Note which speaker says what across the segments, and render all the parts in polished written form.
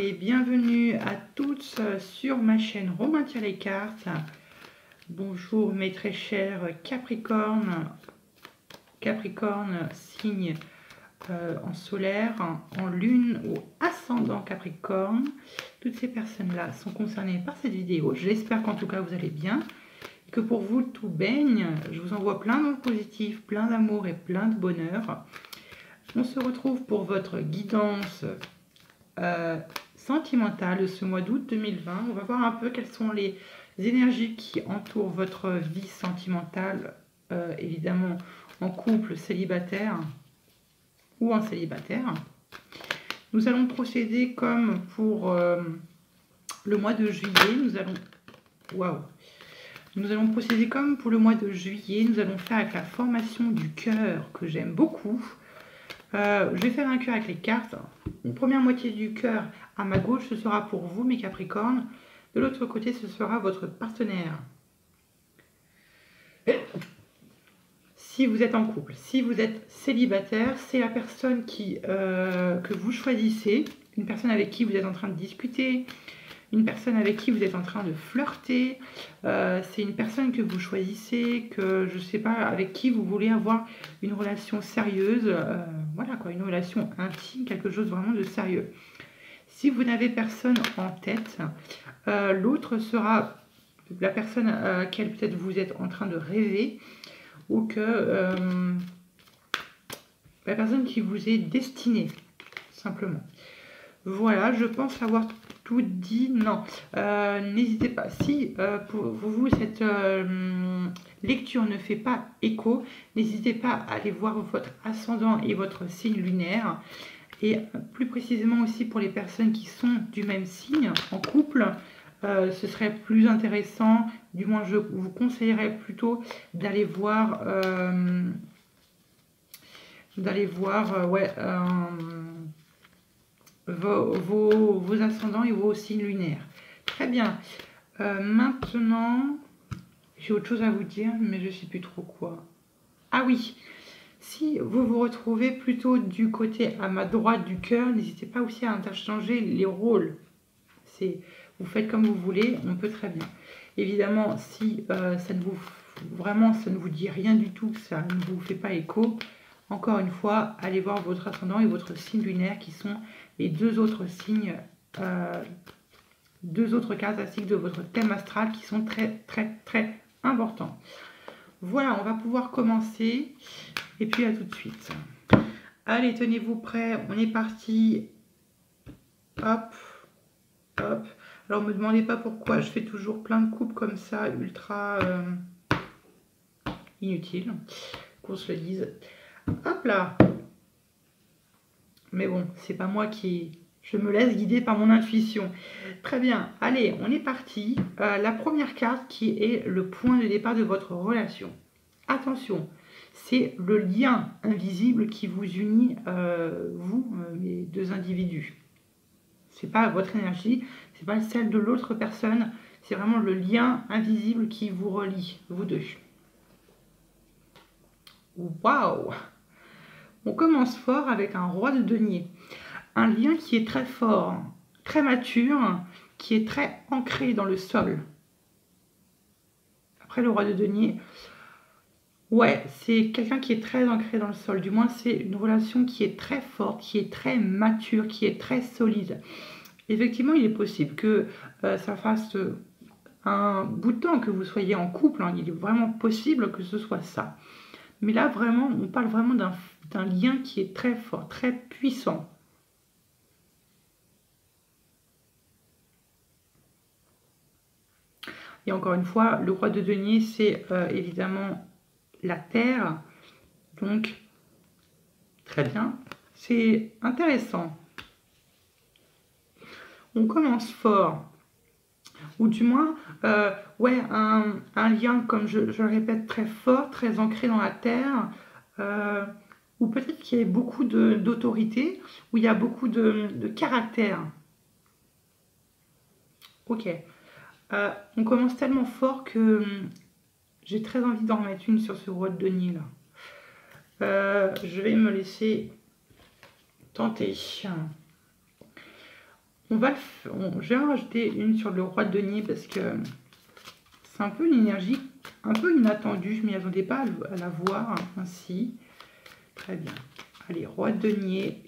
Speaker 1: et bienvenue à toutes sur ma chaîne Romain tire les cartes. Bonjour mes très chers Capricorne, signe en solaire, en lune ou ascendant Capricorne. Toutes ces personnes-là sont concernées par cette vidéo. J'espère qu'en tout cas vous allez bien, et que pour vous tout baigne. Je vous envoie plein de positifs, plein d'amour et plein de bonheur. On se retrouve pour votre guidance sentimentale de ce mois d'août 2020. On va voir un peu quelles sont les énergies qui entourent votre vie sentimentale, évidemment en couple, célibataire ou en célibataire. Nous allons procéder comme pour le mois de juillet. Nous allons procéder comme pour le mois de juillet. Nous allons faire avec la formation du cœur que j'aime beaucoup. Je vais faire un cœur avec les cartes. Une première moitié du cœur à ma gauche, ce sera pour vous, mes Capricornes. De l'autre côté, ce sera votre partenaire. Si vous êtes en couple, si vous êtes célibataire, c'est la personne que vous choisissez, une personne avec qui vous êtes en train de discuter, une personne avec qui vous êtes en train de flirter, c'est une personne que vous choisissez, que je ne sais pas, avec qui vous voulez avoir une relation sérieuse, voilà quoi, une relation intime, quelque chose vraiment de sérieux. Si vous n'avez personne en tête, l'autre sera la personne à laquelle peut-être vous êtes en train de rêver, ou que la personne qui vous est destinée, simplement. Voilà, je pense avoir tout dit. Non, n'hésitez pas. Si pour vous cette lecture ne fait pas écho, n'hésitez pas à aller voir votre ascendant et votre signe lunaire. Et plus précisément aussi pour les personnes qui sont du même signe, en couple, ce serait plus intéressant. Du moins, je vous conseillerais plutôt d'aller voir, vos ascendants et vos signes lunaires. Très bien. Maintenant, j'ai autre chose à vous dire, mais je ne sais plus trop quoi. Ah oui, si vous vous retrouvez plutôt du côté à ma droite du cœur, n'hésitez pas aussi à interchanger les rôles. Vous faites comme vous voulez, on peut très bien. Évidemment, si ça ne vous dit rien du tout, que ça ne vous fait pas écho, encore une fois, allez voir votre ascendant et votre signe lunaire qui sont les deux autres signes, deux autres caractéristiques de votre thème astral qui sont très importants. Voilà, on va pouvoir commencer et puis à tout de suite. Allez, tenez-vous prêts, on est parti. Hop, hop. Alors, ne me demandez pas pourquoi je fais toujours plein de coupes comme ça, ultra inutiles, qu'on se le dise. Hop là. Mais bon, c'est pas moi qui... Je me laisse guider par mon intuition. Très bien. Allez, on est parti. La première carte qui est le point de départ de votre relation. Attention, c'est le lien invisible qui vous unit, vous, les deux individus. C'est pas votre énergie, c'est pas celle de l'autre personne. C'est vraiment le lien invisible qui vous relie, vous deux. Waouh! On commence fort avec un roi de denier. Un lien qui est très fort, très mature, qui est très ancré dans le sol. Après le roi de denier, ouais, c'est quelqu'un qui est très ancré dans le sol. Du moins, c'est une relation qui est très forte, qui est très mature, qui est très solide. Effectivement, il est possible que ça fasse un bout de temps que vous soyez en couple. Hein. Il est vraiment possible que ce soit ça. Mais là, vraiment, on parle vraiment d'un lien qui est très fort, très puissant. Et encore une fois, le roi de denier, c'est évidemment la terre. Donc, très bien. C'est intéressant. On commence fort. Ou du moins, ouais, un lien, comme je le répète, très fort, très ancré dans la terre. Ou peut-être qu'il y a beaucoup d'autorité, où il y a beaucoup de caractère. Ok. On commence tellement fort que j'ai très envie d'en remettre une sur ce roi de denier là. Je vais me laisser tenter. Je vais en rajouter une sur le roi de denier parce que c'est un peu une énergie un peu inattendue. Je ne m'y attendais pas à la voir ainsi. Très bien. Allez, roi de denier.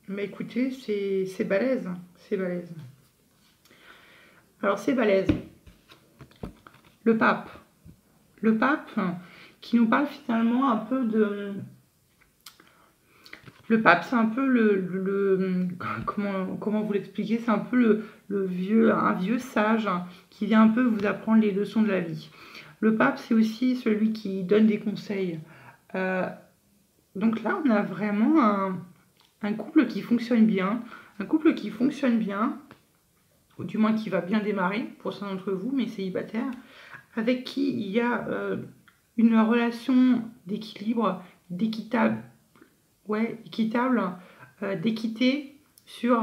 Speaker 1: Mais écoutez, c'est balèze. C'est balèze. Alors, c'est balèze. Le pape. Le pape qui nous parle finalement un peu de... Le pape, c'est un peu comment vous l'expliquer? C'est un peu un vieux sage qui vient un peu vous apprendre les leçons de la vie. Le pape, c'est aussi celui qui donne des conseils. Donc là, on a vraiment un couple qui fonctionne bien. Un couple qui fonctionne bien, ou du moins qui va bien démarrer pour certains d'entre vous, mais célibataires, avec qui il y a une relation d'équilibre, d'équitable, d'équité sur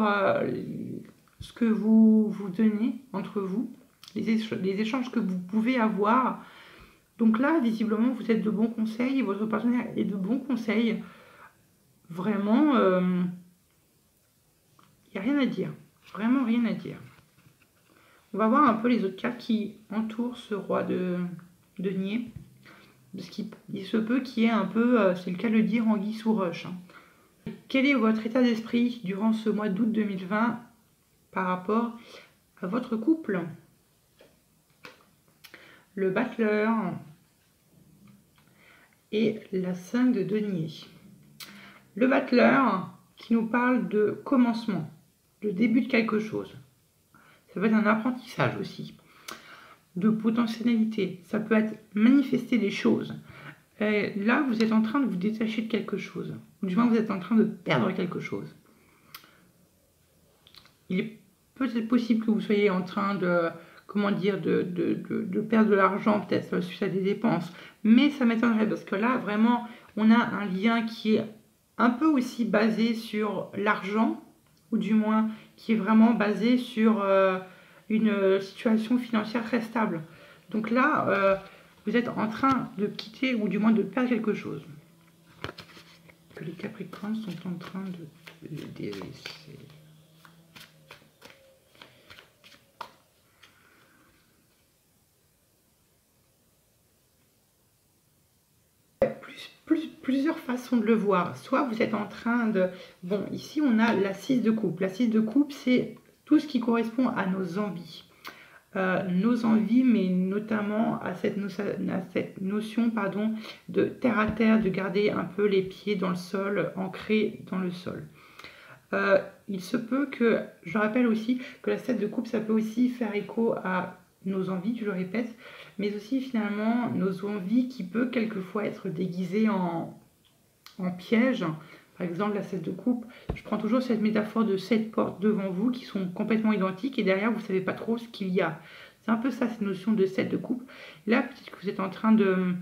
Speaker 1: ce que vous donnez entre vous, les échanges que vous pouvez avoir. Donc là, visiblement, vous êtes de bons conseils et votre partenaire est de bons conseils. Vraiment, il n'y a rien à dire. Vraiment rien à dire. On va voir un peu les autres cartes qui entourent ce roi de denier. Parce qu'il se peut qu'il y ait un peu, c'est le cas de le dire, anguille sous roche. Quel est votre état d'esprit durant ce mois d'août 2020 par rapport à votre couple? Le battleur et la 5 de denier. Le battleur qui nous parle de commencement, de début de quelque chose. Ça peut être un apprentissage aussi, de potentialité. Ça peut être manifester des choses. Et là, vous êtes en train de vous détacher de quelque chose. Ou du moins, vous êtes en train de perdre quelque chose. Il est peut-être possible que vous soyez en train de, de perdre de l'argent, peut-être suite à des dépenses. Mais ça m'étonnerait parce que là, vraiment, on a un lien qui est un peu aussi basé sur l'argent, ou du moins qui est vraiment basé sur une situation financière très stable. Donc là, vous êtes en train de quitter ou du moins de perdre quelque chose. Que les Capricornes sont en train de délaisser. Plusieurs façons de le voir. Soit vous êtes en train de... Bon, ici on a la 6 de coupe. La 6 de coupe, c'est tout ce qui correspond à nos envies. Nos envies, mais notamment à cette notion de terre à terre, de garder un peu les pieds dans le sol, ancrés dans le sol. Il se peut que, je rappelle aussi que la 7 de coupe, ça peut aussi faire écho à nos envies, je le répète, mais aussi finalement nos envies qui peut quelquefois être déguisées en piège. Par exemple, la 7 de coupe, je prends toujours cette métaphore de 7 portes devant vous qui sont complètement identiques et derrière, vous ne savez pas trop ce qu'il y a. C'est un peu ça, cette notion de 7 de coupe. Là, peut-être que vous êtes en train de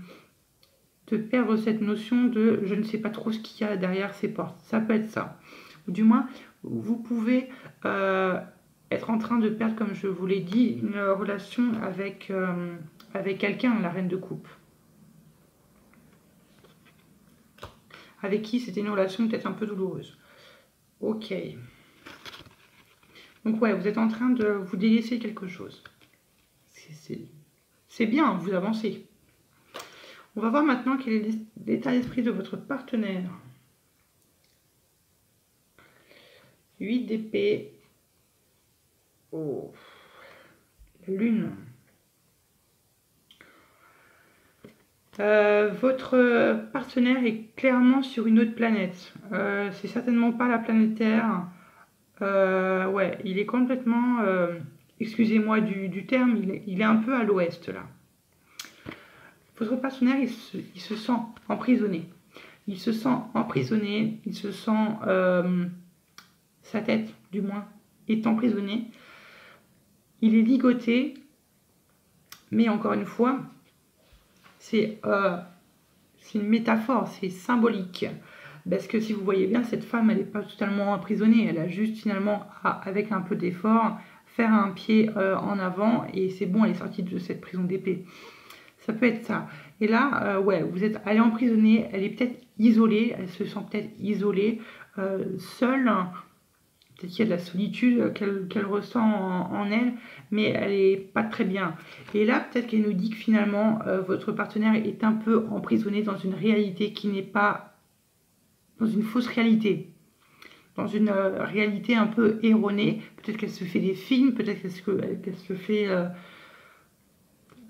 Speaker 1: perdre cette notion de je ne sais pas trop ce qu'il y a derrière ces portes. Ça peut être ça. Ou du moins, vous pouvez être en train de perdre, comme je vous l'ai dit, une relation avec quelqu'un, la reine de coupe. Avec qui c'était une relation peut-être un peu douloureuse. Ok. Donc ouais, vous êtes en train de vous délaisser quelque chose. C'est bien, vous avancez. On va voir maintenant quel est l'état d'esprit de votre partenaire. 8 d'épée. Oh. La lune. Votre partenaire est clairement sur une autre planète. C'est certainement pas la planète Terre. Ouais, il est complètement... excusez-moi du terme, il est un peu à l'ouest là. Votre partenaire, il se sent emprisonné. Il se sent emprisonné, il se sent... sa tête, du moins, est emprisonnée. Il est ligoté, mais encore une fois, c'est une métaphore, c'est symbolique. Parce que si vous voyez bien, cette femme, elle n'est pas totalement emprisonnée. Elle a juste finalement, avec un peu d'effort, faire un pied en avant et c'est bon, elle est sortie de cette prison d'épée. Ça peut être ça. Et là, ouais, elle est emprisonnée, elle est peut-être isolée, elle se sent peut-être isolée, seule. Peut-être qu'il y a de la solitude qu'elle ressent en elle, mais elle n'est pas très bien. Et là, peut-être qu'elle nous dit que finalement, votre partenaire est un peu emprisonné dans une réalité qui n'est pas... dans une fausse réalité. Dans une réalité un peu erronée. Peut-être qu'elle se fait des films, peut-être qu'elle se fait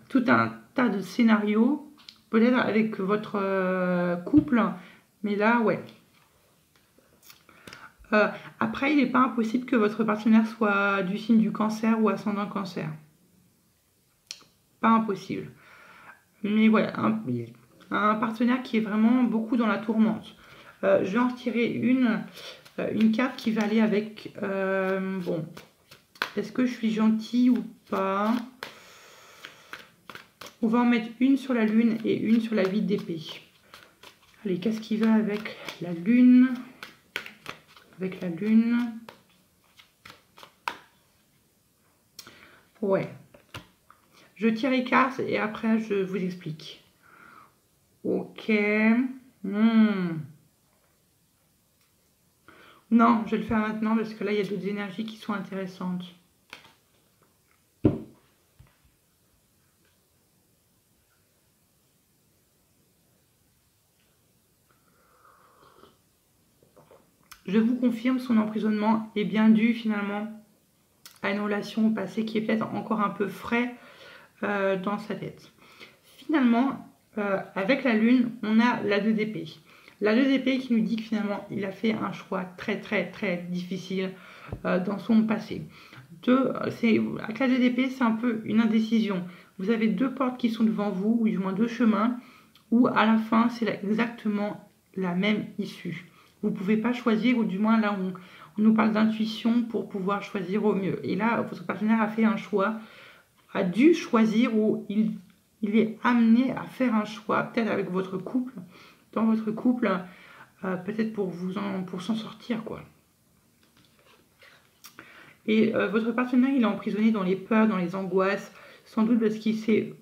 Speaker 1: tout un tas de scénarios, peut-être avec votre couple. Mais là, ouais. Après, il n'est pas impossible que votre partenaire soit du signe du cancer ou ascendant cancer. Pas impossible. Mais ouais, un partenaire qui est vraiment beaucoup dans la tourmente. Je vais en retirer une carte qui va aller avec... bon, est-ce que je suis gentille ou pas? On va en mettre une sur la lune et une sur la 8 d'épée. Allez, qu'est-ce qui va avec la lune? Avec la lune. Ouais. Je tire les cartes et après je vous explique. Ok. Non, je vais le faire maintenant parce que là, il y a d'autres énergies qui sont intéressantes. Je vous confirme, son emprisonnement est bien dû finalement à une relation au passé qui est peut-être encore un peu frais dans sa tête. Finalement, avec la lune, on a la 2 d'épée. La 2 d'épée qui nous dit que finalement, il a fait un choix très difficile dans son passé. Avec la 2 d'épée, c'est un peu une indécision. Vous avez deux portes qui sont devant vous, ou du moins deux chemins, où à la fin, c'est exactement la même issue. Vous ne pouvez pas choisir, ou du moins là, on nous parle d'intuition pour pouvoir choisir au mieux. Et là, votre partenaire a fait un choix, a dû choisir, ou il est amené à faire un choix, peut-être avec votre couple, dans votre couple, peut-être pour s'en sortir, quoi. Et votre partenaire, il est emprisonné dans les peurs, dans les angoisses, sans doute parce qu'il s'est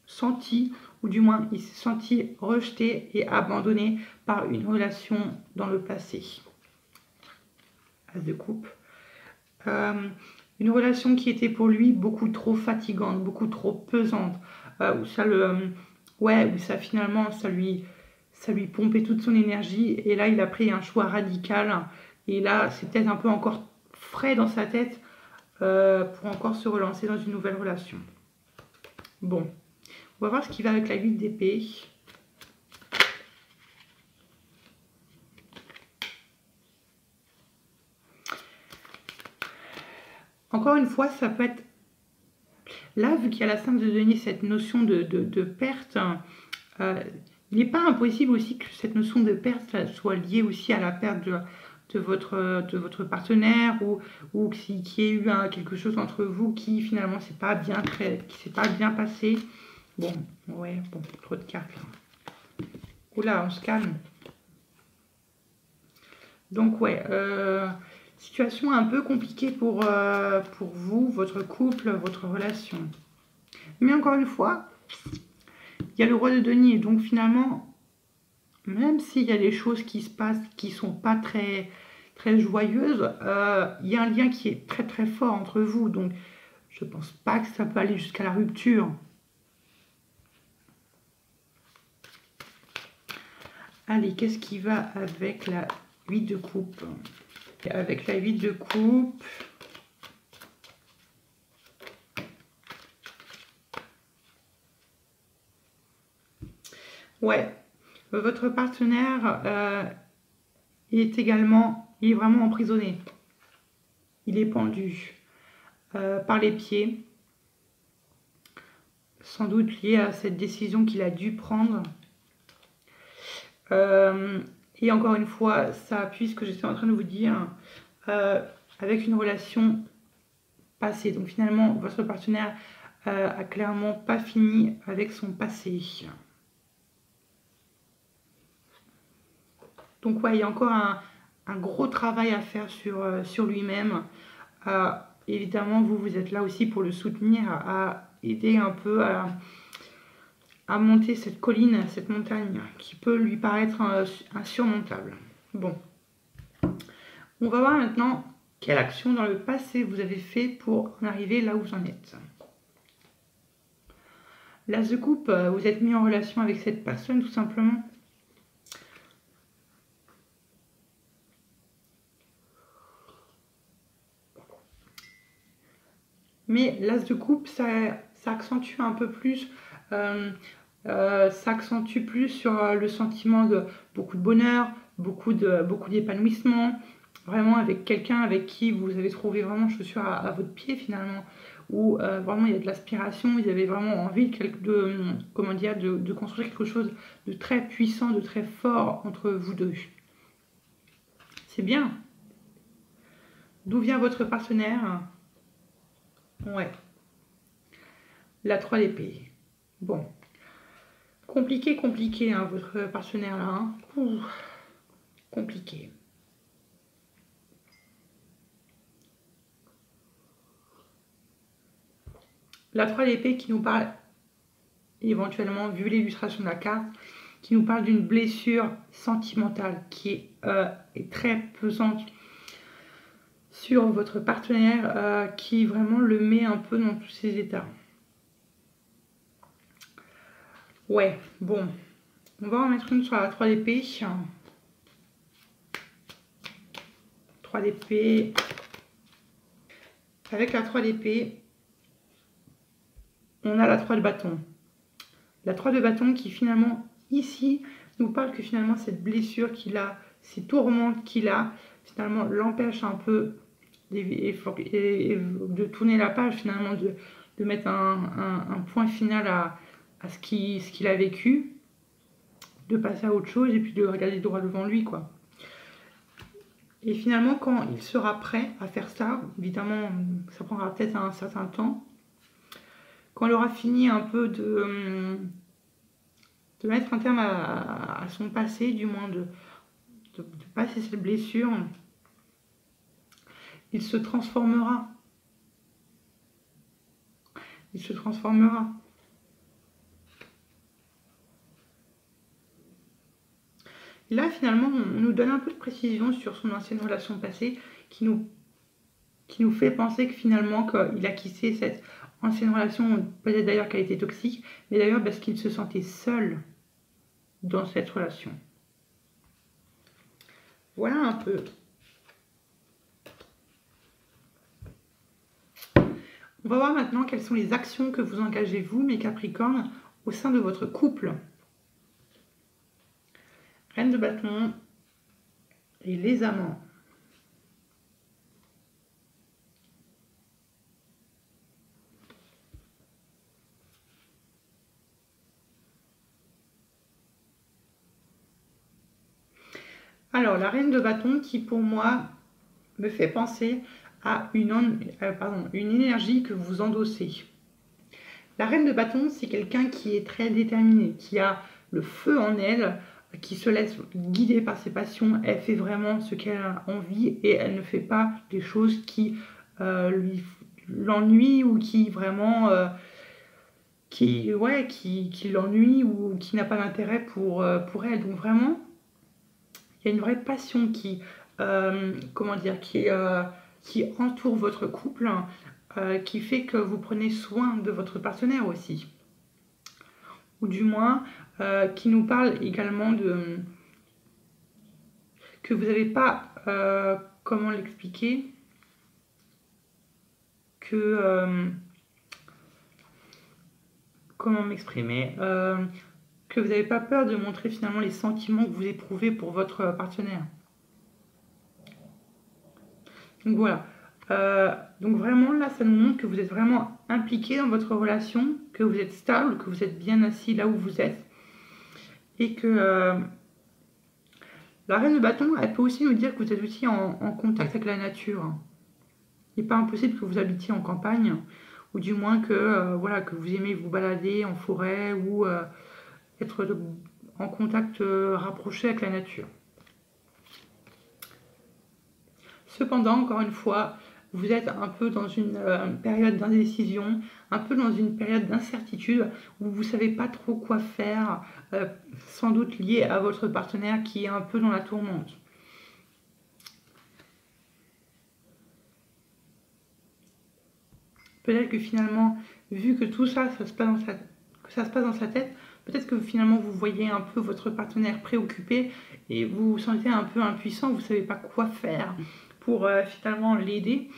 Speaker 1: senti, ou du moins il s'est senti rejeté et abandonné par une relation dans le passé. As de coupe. Une relation qui était pour lui beaucoup trop fatigante, beaucoup trop pesante, où ça finalement, ça lui pompait toute son énergie, et là il a pris un choix radical, et là c'est peut-être un peu encore frais dans sa tête pour encore se relancer dans une nouvelle relation. Bon, on va voir ce qui va avec la 8 d'épée. Encore une fois, ça peut être... Là, vu qu'il y a la 5 de denier, cette notion de perte, il n'est pas impossible aussi que cette notion de perte soit liée aussi à la perte de votre partenaire, ou qu'il y ait eu quelque chose entre vous qui finalement s'est pas bien passé. Bon, ouais, bon, trop de cartes là. Oula, on se calme. Donc ouais, situation un peu compliquée pour vous, votre couple, votre relation. Mais encore une fois, il y a le roi de denier, donc finalement, même s'il y a des choses qui se passent qui sont pas très joyeuses, il y a un lien qui est très fort entre vous, donc je pense pas que ça peut aller jusqu'à la rupture. Allez, qu'est-ce qui va avec la 8 de coupe? Avec la 8 de coupe, ouais, votre partenaire il est vraiment emprisonné. Il est pendu par les pieds, sans doute lié à cette décision qu'il a dû prendre. Et encore une fois, ça appuie ce que j'étais en train de vous dire, avec une relation passée. Donc finalement, votre partenaire a clairement pas fini avec son passé. Donc ouais, il y a encore un gros travail à faire sur lui-même. Évidemment, vous êtes là aussi pour le soutenir, à aider un peu à monter cette colline, cette montagne qui peut lui paraître insurmontable. Bon, on va voir maintenant quelle action dans le passé vous avez fait pour en arriver là où vous en êtes. L'As de coupe, vous êtes mis en relation avec cette personne tout simplement. Mais l'As de coupe, ça accentue un peu plus, ça accentue plus sur le sentiment de beaucoup de bonheur, beaucoup d'épanouissement, vraiment avec quelqu'un avec qui vous avez trouvé vraiment chaussure à votre pied finalement, où vraiment il y a de l'aspiration, vous avez vraiment envie de construire quelque chose de très puissant, de très fort entre vous deux. C'est bien. D'où vient votre partenaire? Ouais. La 3 d'épée. Bon. Compliqué, hein, votre partenaire là. Hein. Ouh. Compliqué. La 3 d'épée qui nous parle, éventuellement, vu l'illustration de la carte, qui nous parle d'une blessure sentimentale qui est très pesante sur votre partenaire, qui vraiment le met un peu dans tous ses états. Ouais, bon. On va en mettre une sur la 3 d'épée. 3 d'épée. Avec la 3 d'épée, on a la 3 de bâton. La 3 de bâton qui finalement, ici, nous parle que finalement cette blessure qu'il a, ces tourments qu'il a, finalement l'empêche un peu de tourner la page, finalement de mettre un point final à ce qu'il a vécu, de passer à autre chose et puis de regarder droit devant lui, quoi. Et finalement, quand il sera prêt à faire ça, évidemment, ça prendra peut-être un certain temps, quand il aura fini un peu de mettre un terme à son passé, du moins de passer cette blessure, il se transformera. Il se transformera. Et là, finalement, on nous donne un peu de précision sur son ancienne relation passée qui nous fait penser que finalement, qu'il a quitté cette ancienne relation, peut-être d'ailleurs qu'elle était toxique, mais d'ailleurs parce qu'il se sentait seul dans cette relation. Voilà un peu. On va voir maintenant quelles sont les actions que vous engagez, vous, mes Capricornes, au sein de votre couple. Reine de bâton et les amants. Alors, la reine de bâton qui, pour moi, me fait penser à une énergie que vous endossez. La reine de bâton, c'est quelqu'un qui est très déterminé, qui a le feu en elle, qui se laisse guider par ses passions. Elle fait vraiment ce qu'elle a envie et elle ne fait pas des choses qui l'ennuient ou qui vraiment qui l'ennuie ou qui n'a pas d'intérêt pour elle. Donc vraiment, il y a une vraie passion qui entoure votre couple, qui fait que vous prenez soin de votre partenaire aussi. Ou du moins, qui nous parle également que vous n'avez pas, comment l'expliquer, comment m'exprimer, que vous n'avez pas peur de montrer finalement les sentiments que vous éprouvez pour votre partenaire. Donc voilà. Donc vraiment là, ça nous montre que vous êtes vraiment impliqué dans votre relation, que vous êtes stable, que vous êtes bien assis là où vous êtes. Et que la reine de bâton, elle peut aussi nous dire que vous êtes aussi en contact avec la nature. Il n'est pas impossible que vous habitiez en campagne, ou du moins que, que vous aimez vous balader en forêt ou être en contact rapproché avec la nature. Cependant, encore une fois, vous êtes un peu dans une période d'indécision, un peu dans une période d'incertitude où vous ne savez pas trop quoi faire, sans doute lié à votre partenaire qui est un peu dans la tourmente. Peut-être que finalement, vu que tout ça, ça se passe dans sa tête, peut-être que finalement vous voyez un peu votre partenaire préoccupé et vous vous sentez un peu impuissant, vous ne savez pas quoi faire pour finalement l'aider.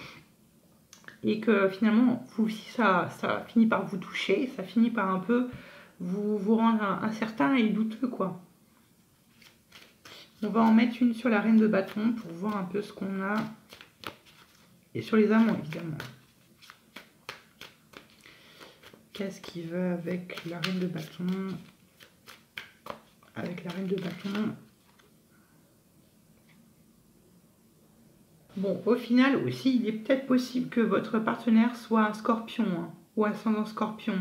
Speaker 1: Et que finalement, vous aussi, ça finit par vous toucher, ça finit par un peu vous rendre incertain et douteux, quoi. On va en mettre une sur la reine de bâton pour voir un peu ce qu'on a. Et sur les amants, évidemment. Qu'est-ce qui va avec la reine de bâton? Avec la reine de bâton. Bon, au final aussi, il est peut-être possible que votre partenaire soit un scorpion, hein, ou ascendant scorpion.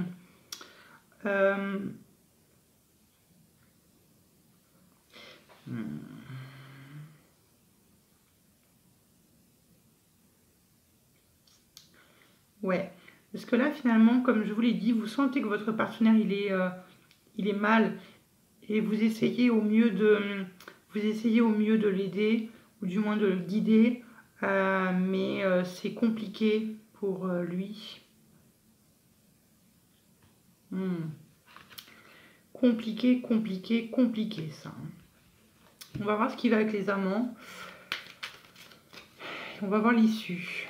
Speaker 1: Ouais, parce que là, finalement, comme je vous l'ai dit, vous sentez que votre partenaire, il est mal et vous essayez au mieux de l'aider ou du moins de le guider, mais c'est compliqué pour lui. Compliqué, compliqué, compliqué ça. On va voir ce qui va avec les amants. On va voir l'issue.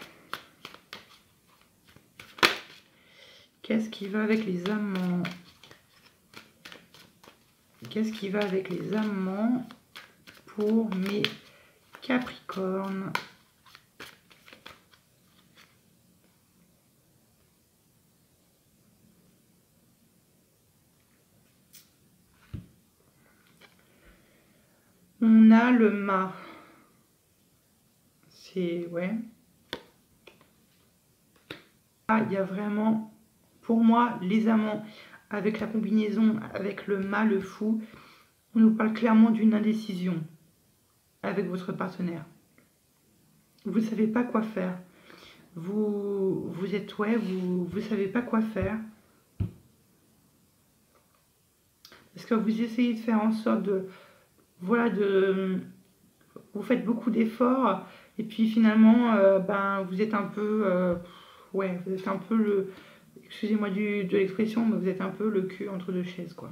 Speaker 1: Qu'est-ce qui va avec les amants? Qu'est-ce qui va avec les amants pour mes Capricornes? On a le mât. C'est... ouais. Ah, il y a vraiment, pour moi, les amants, avec la combinaison, avec le mât, le fou, on nous parle clairement d'une indécision avec votre partenaire. Vous ne savez pas quoi faire. Vous êtes, ouais, vous ne savez pas quoi faire. Parce que vous essayez de faire en sorte de... voilà, vous faites beaucoup d'efforts et puis finalement, ben, vous êtes un peu... ouais, vous êtes un peu le... excusez-moi de l'expression, mais vous êtes un peu le cul entre deux chaises, quoi.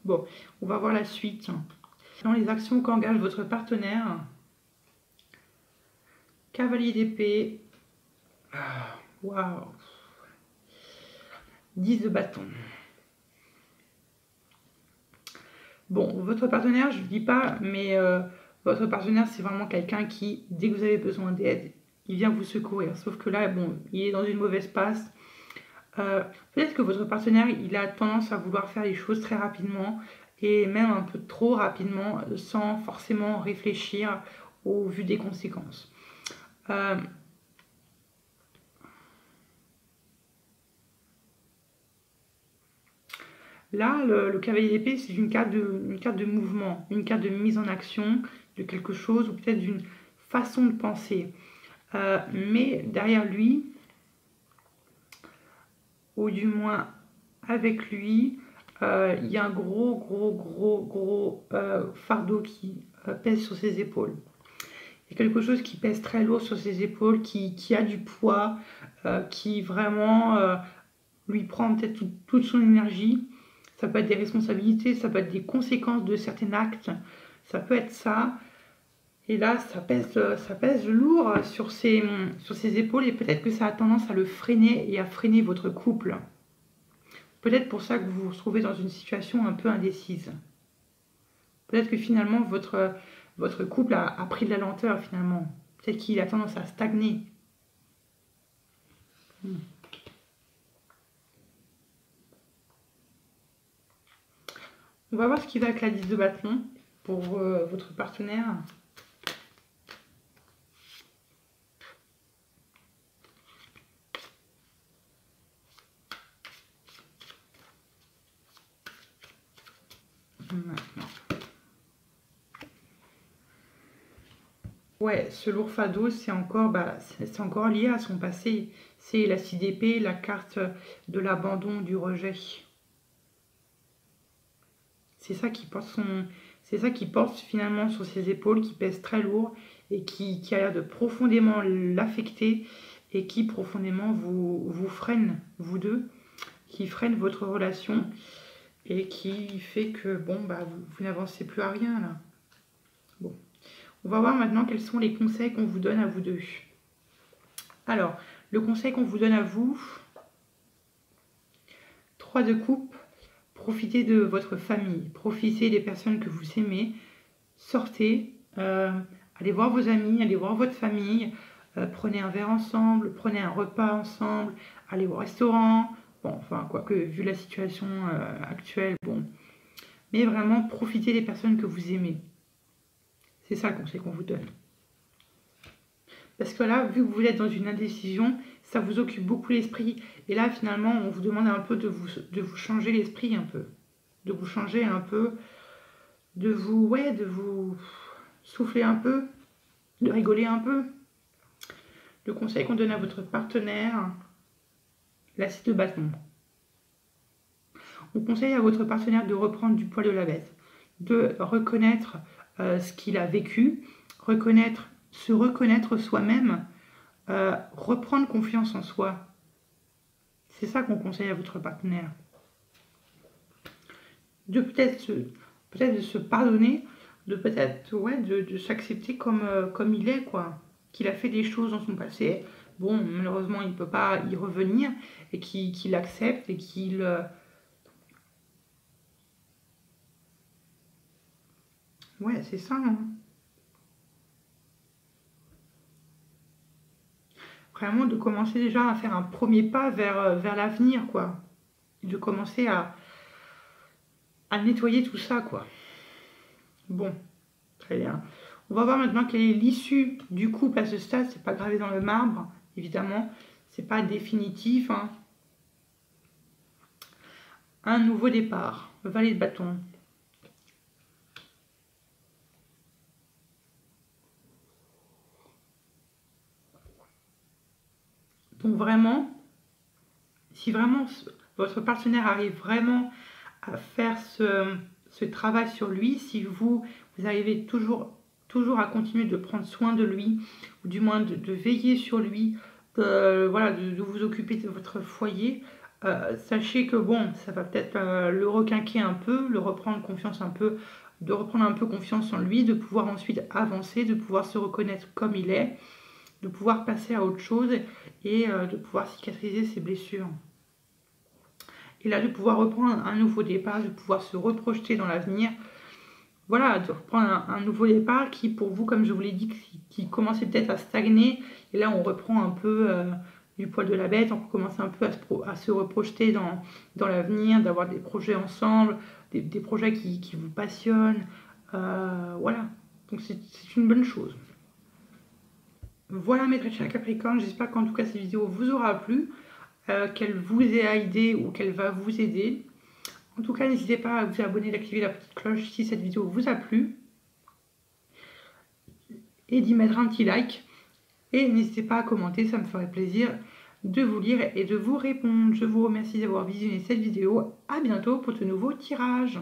Speaker 1: Bon, on va voir la suite. Dans les actions qu'engage votre partenaire, cavalier d'épée, waouh, 10 de bâton. Bon, votre partenaire, je ne dis pas, mais votre partenaire, c'est vraiment quelqu'un qui, dès que vous avez besoin d'aide, il vient vous secourir. Sauf que là, bon, il est dans une mauvaise passe. Peut-être que votre partenaire, il a tendance à vouloir faire les choses très rapidement et même un peu trop rapidement sans forcément réfléchir au vu des conséquences. Là, le cavalier d'épée, c'est une carte de mouvement, une carte de mise en action de quelque chose ou peut-être d'une façon de penser. Mais derrière lui, ou du moins avec lui, il y a un gros fardeau qui pèse sur ses épaules. Il y a quelque chose qui pèse très lourd sur ses épaules, qui a du poids, qui vraiment lui prend peut-être toute son énergie. Ça peut être des responsabilités, ça peut être des conséquences de certains actes, ça peut être ça. Et là, ça pèse lourd sur ses épaules et peut-être que ça a tendance à le freiner et à freiner votre couple. Peut-être pour ça que vous vous retrouvez dans une situation un peu indécise. Peut-être que finalement, votre couple a pris de la lenteur finalement. Peut-être qu'il a tendance à stagner. On va voir ce qui va avec la 10 de bâton pour votre partenaire. Maintenant. Ouais, ce lourd fardeau, c'est encore lié à son passé. C'est la 6 d'épée, la carte de l'abandon, du rejet. C'est ça qui porte c'est ça qui porte finalement sur ses épaules, qui pèse très lourd et qui a l'air de profondément l'affecter et qui profondément vous freine, vous deux, qui freine votre relation et qui fait que bon bah vous n'avancez plus à rien là. Bon, on va voir maintenant quels sont les conseils qu'on vous donne à vous deux. Alors, le conseil qu'on vous donne à vous, 3 de coupe, profitez de votre famille, profitez des personnes que vous aimez, sortez, allez voir vos amis, allez voir votre famille, prenez un verre ensemble, prenez un repas ensemble, allez au restaurant, bon, enfin, quoique, vu la situation actuelle, bon, mais vraiment, profitez des personnes que vous aimez. C'est ça le conseil qu'on vous donne. Parce que là, vu que vous êtes dans une indécision, ça vous occupe beaucoup l'esprit. Et là, finalement, on vous demande un peu de vous changer l'esprit un peu. De vous changer un peu, de vous souffler un peu, de rigoler un peu. Le conseil qu'on donne à votre partenaire, l'acier de bâton. On conseille à votre partenaire de reprendre du poil de la bête, de reconnaître ce qu'il a vécu, se reconnaître soi-même, reprendre confiance en soi. C'est ça qu'on conseille à votre partenaire. De peut-être de se pardonner, de peut-être de s'accepter comme il est, quoi. Qu'il a fait des choses dans son passé. Bon, malheureusement, il ne peut pas y revenir et qu'il accepte et qu'il... Ouais, c'est ça, hein. Vraiment de commencer déjà à faire un premier pas vers l'avenir, quoi. Et de commencer à nettoyer tout ça, quoi. Bon, très bien. On va voir maintenant quelle est l'issue du couple à ce stade. C'est pas gravé dans le marbre, évidemment. C'est pas définitif, hein. Un nouveau départ. Valet de bâton. Donc vraiment, si vraiment votre partenaire arrive vraiment à faire ce travail sur lui, si vous arrivez toujours à continuer de prendre soin de lui, ou du moins de veiller sur lui, de vous occuper de votre foyer, sachez que bon, ça va peut-être le requinquer un peu, de reprendre un peu confiance en lui, de pouvoir ensuite avancer, de pouvoir se reconnaître comme il est, de pouvoir passer à autre chose et de pouvoir cicatriser ses blessures. Et là, de pouvoir reprendre un nouveau départ, de pouvoir se reprojeter dans l'avenir. Voilà, de reprendre un nouveau départ qui, pour vous, comme je vous l'ai dit, qui commençait peut-être à stagner. Et là, on reprend un peu du poil de la bête, on commence un peu à se reprojeter dans l'avenir, d'avoir des projets ensemble, des projets qui vous passionnent. Voilà, donc c'est une bonne chose. Voilà mes très chers Capricornes, j'espère qu'en tout cas cette vidéo vous aura plu, qu'elle vous a aidé ou qu'elle va vous aider. En tout cas, n'hésitez pas à vous abonner et d'activer la petite cloche si cette vidéo vous a plu. Et d'y mettre un petit like. Et n'hésitez pas à commenter, ça me ferait plaisir de vous lire et de vous répondre. Je vous remercie d'avoir visionné cette vidéo. À bientôt pour de nouveaux tirages.